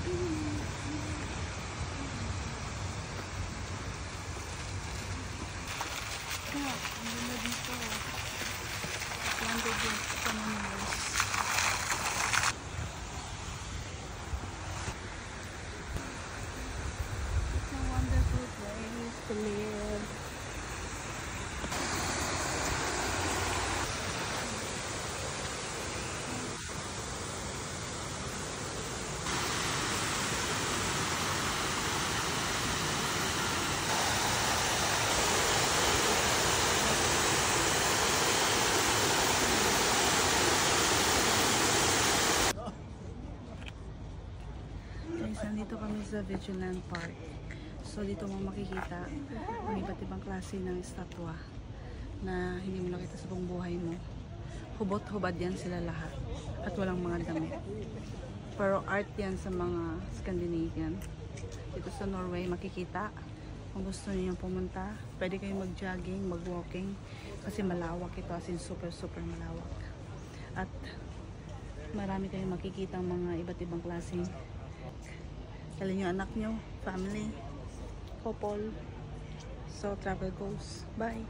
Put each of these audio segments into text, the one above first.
Ang ganda dito. Landed din sa Manaus. It's a wonderful place to live. Nandito kami sa Vigilant Park. So dito mo makikita ang iba't ibang klase ng estatwa na hindi mo nakita sa buong buhay mo. Hubot-hubad yan sila lahat at walang mga damit. Pero art yan sa mga Scandinavian. Dito sa Norway makikita. Kung gusto niyo pumunta, pwede kayong mag-jogging, mag-walking kasi malawak ito, as in super malawak. At marami kayong makikita mga iba't ibang klaseng. Dali nyo anak nyo, family, couple. So, travel goes. Bye!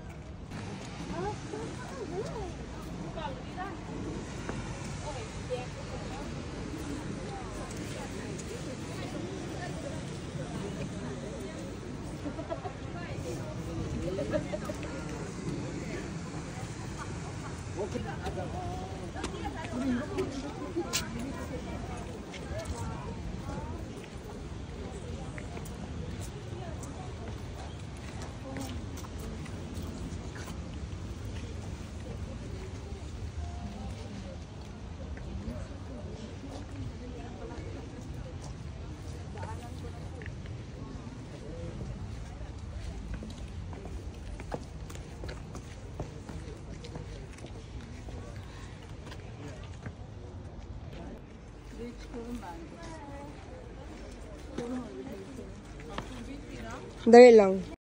Dali lang.